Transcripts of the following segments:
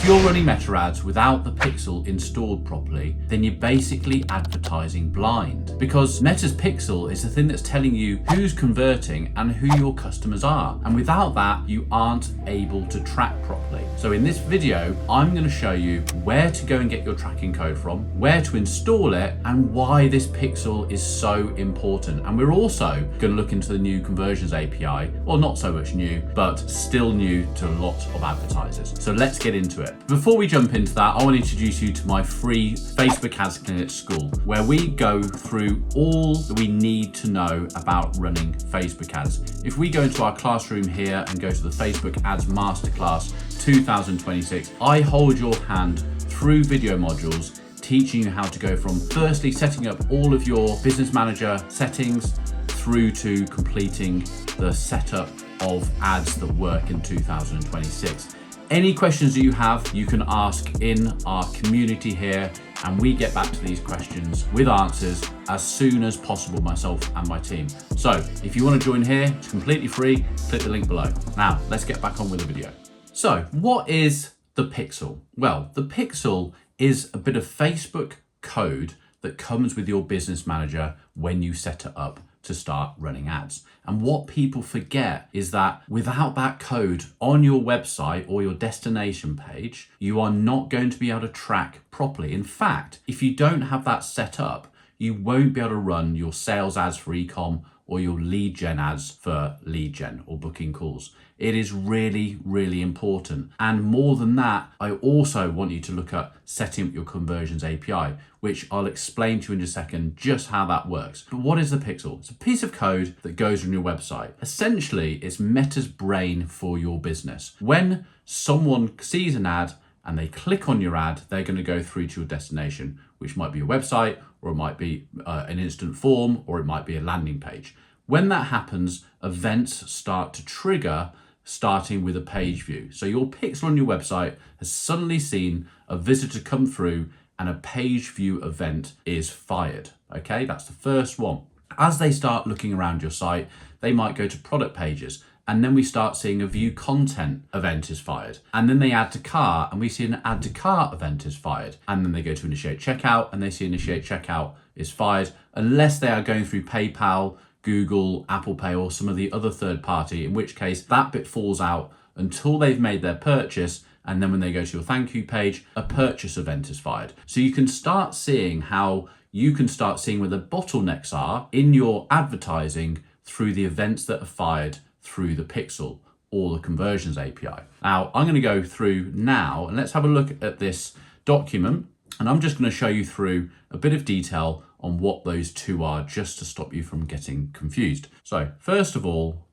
If you're running meta ads without the pixel installed properly, then you're basically advertising blind, because Meta's pixel is the thing that's telling you who's converting and who your customers are. And without that, you aren't able to track properly. So in this video, I'm going to show you where to go and get your tracking code from, where to install it, and why this pixel is so important. And we're also going to look into the new conversions API, well, not so much new, but still new to lots of advertisers. So let's get into it. Before we jump into that, I want to introduce you to my free Facebook Ads Clinic school, where we go through all that we need to know about running Facebook ads. If we go into our classroom here and go to the Facebook Ads Masterclass 2026, I hold your hand through video modules teaching you how to go from firstly setting up all of your business manager settings through to completing the setup of ads that work in 2026. Any questions that you have, you can ask in our community here, and we get back to these questions with answers as soon as possible, myself and my team. So if you want to join here, it's completely free. Click the link below. Now let's get back on with the video. So what is the pixel? Well, the pixel is a bit of Facebook code that comes with your business manager when you set it up to start running ads. And what people forget is that without that code on your website or your destination page, you are not going to be able to track properly. In fact, if you don't have that set up, you won't be able to run your sales ads for e-com or your lead gen ads for lead gen or booking calls. It is really, really important. And more than that, I also want you to look at setting up your conversions API, which I'll explain to you in a second just how that works. But what is the pixel? It's a piece of code that goes on your website. Essentially, it's Meta's brain for your business. When someone sees an ad and they click on your ad, they're going to go through to your destination, which might be your website, or it might be an instant form, or it might be a landing page. When that happens, events start to trigger, starting with a page view. So your pixel on your website has suddenly seen a visitor come through and a page view event is fired. Okay, that's the first one. As they start looking around your site, they might go to product pages, and then we start seeing a view content event is fired. And then they add to cart, and we see an add to cart event is fired. And then they go to initiate checkout, and they see initiate checkout is fired, unless they are going through PayPal, Google, Apple Pay, or some of the other third party, in which case that bit falls out until they've made their purchase. And then when they go to your thank you page, a purchase event is fired. So you can start seeing how you can start seeing where the bottlenecks are in your advertising through the events that are fired through the pixel or the conversions API. Now I'm going to go through now and let's have a look at this document. And I'm just going to show you through a bit of detail on what those two are, just to stop you from getting confused. So first of all,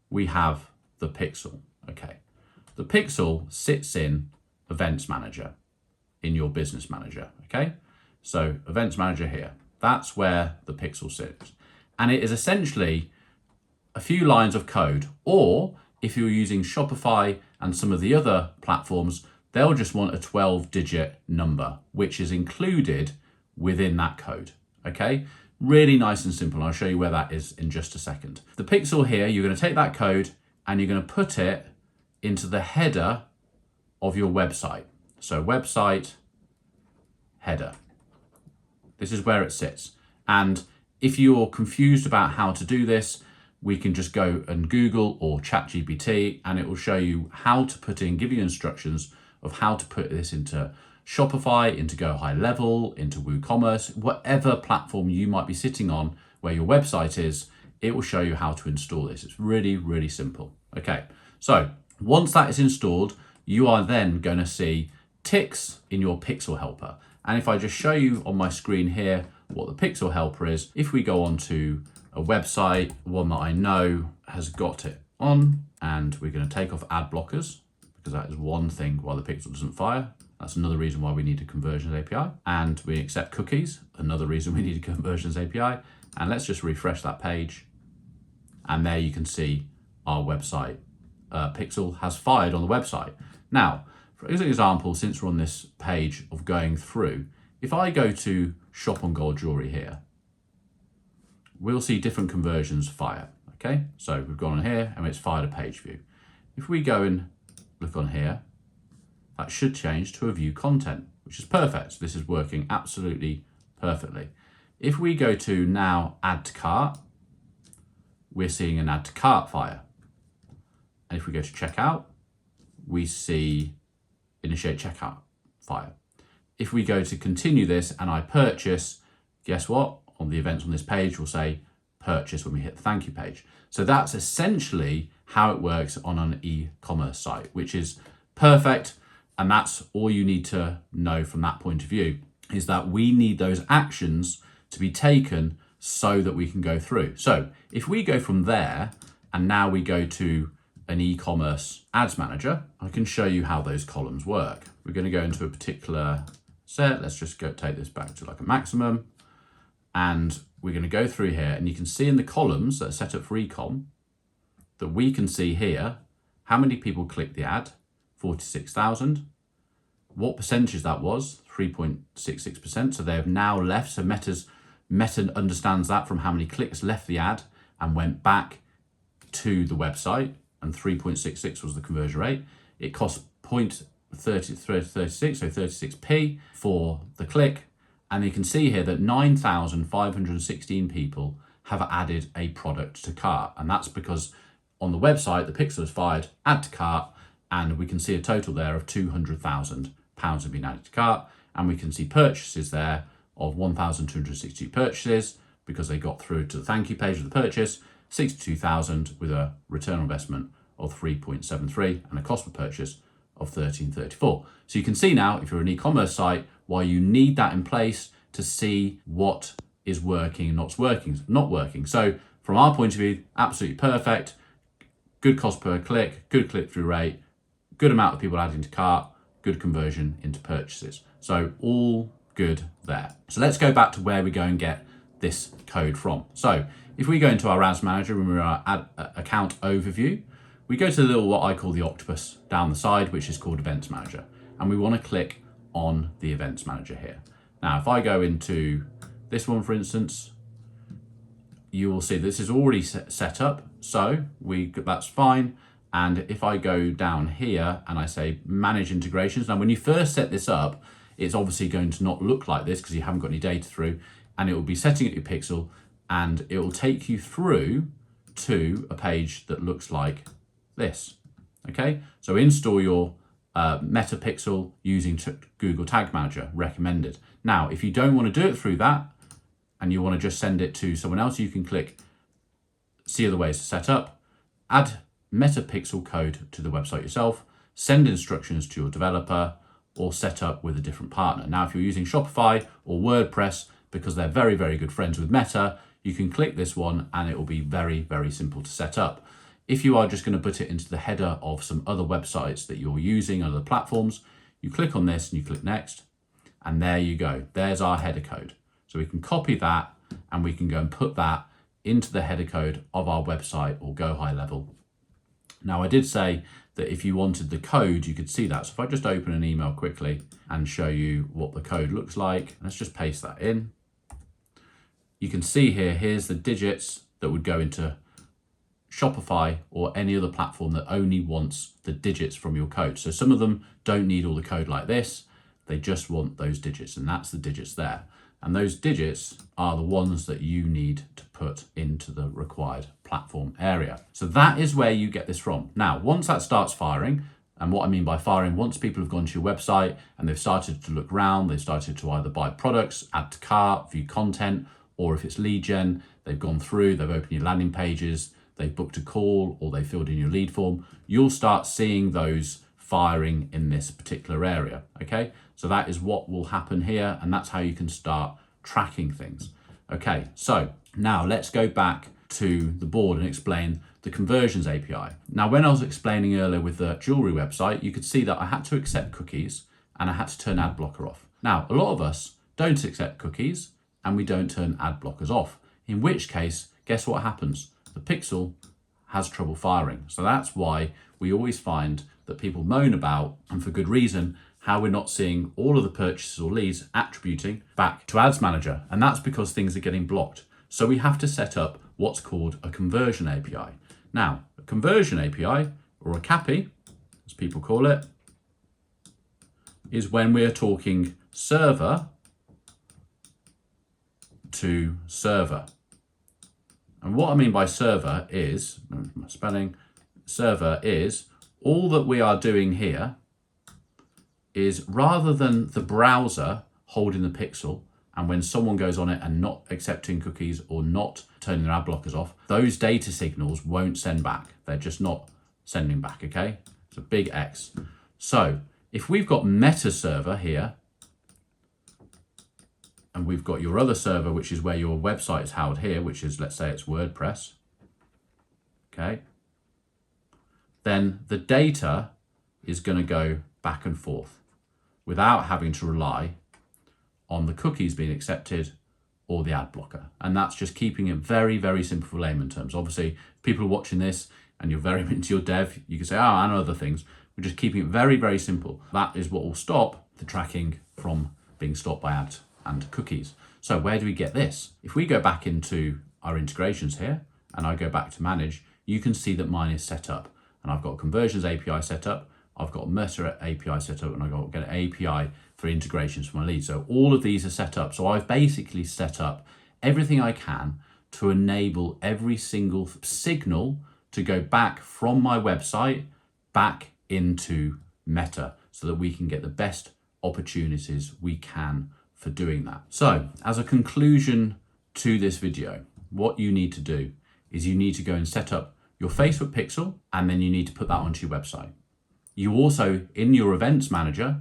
we have the pixel. Okay. The pixel sits in Events Manager in your Business Manager. Okay. So Events Manager here, that's where the pixel sits. And it is essentially a few lines of code, or if you're using Shopify and some of the other platforms, they'll just want a 12-digit number, which is included within that code. Okay, really nice and simple. I'll show you where that is in just a second. The pixel here, you're going to take that code and you're going to put it into the header of your website. So website header. This is where it sits. And if you're confused about how to do this, we can just go and Google or ChatGPT, and it will show you how to put in, give you instructions of how to put this into Shopify, into Go High Level, into WooCommerce, whatever platform you might be sitting on where your website is, it will show you how to install this. It's really, really simple. Okay, so once that is installed, you are then going to see ticks in your pixel helper. And if I just show you on my screen here what the pixel helper is, if we go on to a website, one that I know has got it on, and we're going to take off ad blockers, because that is one thing why the pixel doesn't fire. That's another reason why we need a conversions API. And we accept cookies, another reason we need a conversions API. And let's just refresh that page. And there you can see our website pixel has fired on the website. Now, for example, since we're on this page of going through, if I go to shop on gold jewelry here, we'll see different conversions fire. Okay, so we've gone on here and it's fired a page view. If we go and look on here, that should change to a view content, which is perfect. This is working absolutely perfectly. If we go to now add to cart, we're seeing an add to cart fire. And if we go to checkout, we see initiate checkout fire. If we go to continue this and I purchase, guess what? On the events on this page, we'll say purchase when we hit the thank you page. So that's essentially how it works on an e-commerce site, which is perfect. And that's all you need to know from that point of view, is that we need those actions to be taken so that we can go through. So if we go from there and now we go to an e-commerce ads manager, I can show you how those columns work. We're going to go into a particular set. Let's just go take this back to like a maximum. And we're going to go through here and you can see in the columns that are set up for e-com that we can see here how many people clicked the ad, 46,000. What percentage that was, 3.66%. So they have now left. So Meta understands that from how many clicks left the ad and went back to the website, and 3.66 was the conversion rate. It cost 0.36, so 36p for the click. And you can see here that 9,516 people have added a product to cart. And that's because on the website, the pixel is fired, add to cart, and we can see a total there of £200,000 have been added to cart. And we can see purchases there of 1,262 purchases because they got through to the thank you page of the purchase, 62,000 with a return on investment of 3.73 and a cost per purchase of 13.34. So you can see now, if you're an e-commerce site, why you need that in place to see what is working and not working. So from our point of view, absolutely perfect. Good cost per click, good click-through rate, good amount of people adding to cart, good conversion into purchases. So all good there. So let's go back to where we go and get this code from. So if we go into our ads manager and we're our ad account overview, we go to the little, what I call the octopus down the side, which is called events manager. And we want to click on the events manager here. Now, if I go into this one, for instance, you will see this is already set up. So that's fine. And if I go down here and I say manage integrations, now when you first set this up, it's obviously going to not look like this because you haven't got any data through, and it will be setting at your pixel and it will take you through to a page that looks like this. Okay, so install your Meta Pixel using Google Tag Manager, recommended. Now, if you don't want to do it through that and you want to just send it to someone else, you can click see other ways to set up, add Meta Pixel code to the website yourself, send instructions to your developer, or set up with a different partner. Now, if you're using Shopify or WordPress, because they're very, very good friends with Meta, you can click this one and it will be very, very simple to set up. If you are just going to put it into the header of some other websites that you're using, other platforms, you click on this and you click next, and there you go. There's our header code. So we can copy that and we can go and put that into the header code of our website or Go High Level. Now, I did say that if you wanted the code, you could see that. So if I just open an email quickly and show you what the code looks like, let's just paste that in. You can see here, here's the digits that would go into Shopify or any other platform that only wants the digits from your code. So some of them don't need all the code like this. They just want those digits, and that's the digits there. And those digits are the ones that you need to put into the required platform area. So that is where you get this from. Now, once that starts firing, and what I mean by firing, once people have gone to your website and they've started to look around, they've started to either buy products, add to cart, view content, or if it's lead gen, they've gone through, they've opened your landing pages, they've booked a call, or they filled in your lead form, you'll start seeing those firing in this particular area, okay? So that is what will happen here, and that's how you can start tracking things. Okay, so now let's go back to the board and explain the conversions API. Now, when I was explaining earlier with the jewelry website, you could see that I had to accept cookies and I had to turn ad blocker off. Now, a lot of us don't accept cookies and we don't turn ad blockers off, in which case, guess what happens? The pixel has trouble firing. So that's why we always find that people moan about, and for good reason, how we're not seeing all of the purchases or leads attributing back to Ads Manager. And that's because things are getting blocked. So we have to set up what's called a conversion API. Now, a conversion API, or a CAPI, as people call it, is when we're talking server to server. And what I mean by server is, spelling, server is all that we are doing here is rather than the browser holding the pixel, and when someone goes on it and not accepting cookies or not turning their ad blockers off, those data signals won't send back. They're just not sending back, okay? It's a big X. So if we've got meta server here, and we've got your other server, which is where your website is held here, which is, let's say it's WordPress, okay? Then the data is going to go back and forth without having to rely on the cookies being accepted or the ad blocker. And that's just keeping it very, very simple for layman terms. Obviously, if people are watching this and you're very into your dev, you can say, oh, I know other things. We're just keeping it very, very simple. That is what will stop the tracking from being stopped by ads and cookies. So where do we get this? If we go back into our integrations here and I go back to manage, you can see that mine is set up. And I've got conversions API set up, I've got Meta API set up, and I've got an API for integrations for my leads. So all of these are set up. So I've basically set up everything I can to enable every single signal to go back from my website back into Meta so that we can get the best opportunities we can for doing that. So as a conclusion to this video, what you need to do is you need to go and set up your Facebook pixel, and then you need to put that onto your website. You also, in your events manager,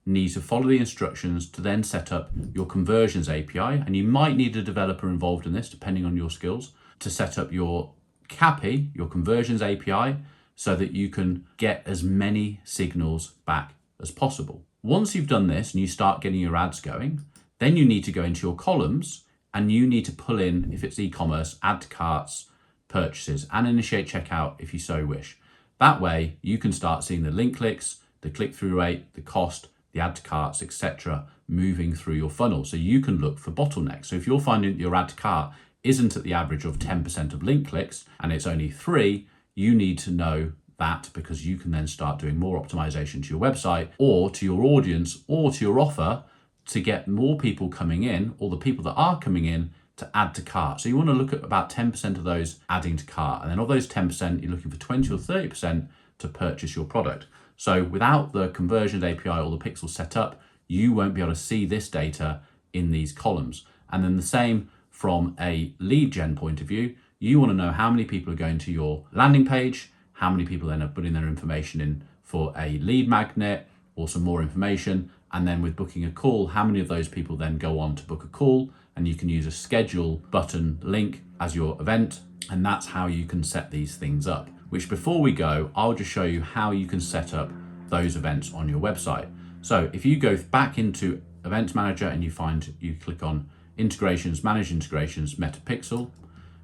need to follow the instructions to then set up your conversions API, and you might need a developer involved in this depending on your skills, to set up your CAPI, your conversions API, so that you can get as many signals back as possible. Once you've done this and you start getting your ads going, then you need to go into your columns and you need to pull in, if it's e-commerce, add to carts, purchases, and initiate checkout if you so wish. That way you can start seeing the link clicks, the click-through rate, the cost, the add to carts, etc. moving through your funnel. So you can look for bottlenecks. So if you're finding that your add to cart isn't at the average of 10% of link clicks and it's only 3, you need to know that, because you can then start doing more optimization to your website or to your audience or to your offer to get more people coming in, or the people that are coming in, to add to cart. So you want to look at about 10% of those adding to cart. And then of those 10%, you're looking for 20 or 30% to purchase your product. So without the conversions API or the pixel set up, you won't be able to see this data in these columns. And then the same from a lead gen point of view, you want to know how many people are going to your landing page, how many people then are putting their information in for a lead magnet or some more information. And then with booking a call, how many of those people then go on to book a call? And you can use a schedule button link as your event. And that's how you can set these things up, which before we go, I'll just show you how you can set up those events on your website. So if you go back into Events Manager and you click on Integrations, Manage Integrations, Meta Pixel,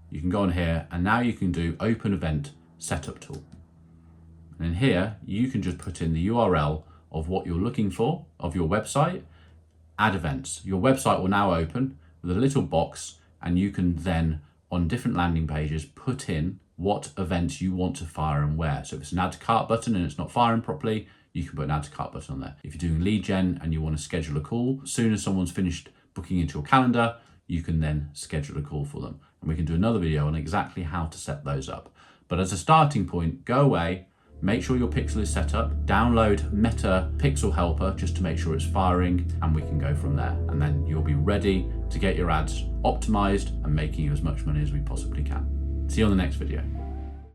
you can go on here and now you can do Open Event Setup Tool. And in here, you can just put in the URL of what you're looking for of your website, add events. Your website will now open with a little box, and you can then on different landing pages put in what events you want to fire and where. So if it's an add to cart button and it's not firing properly, you can put an add to cart button on there. If you're doing lead gen and you want to schedule a call, as soon as someone's finished booking into your calendar, you can then schedule a call for them. And we can do another video on exactly how to set those up. But as a starting point, go away, make sure your pixel is set up, download Meta Pixel Helper just to make sure it's firing, and we can go from there. And then you'll be ready to get your ads optimized and making you as much money as we possibly can. See you on the next video.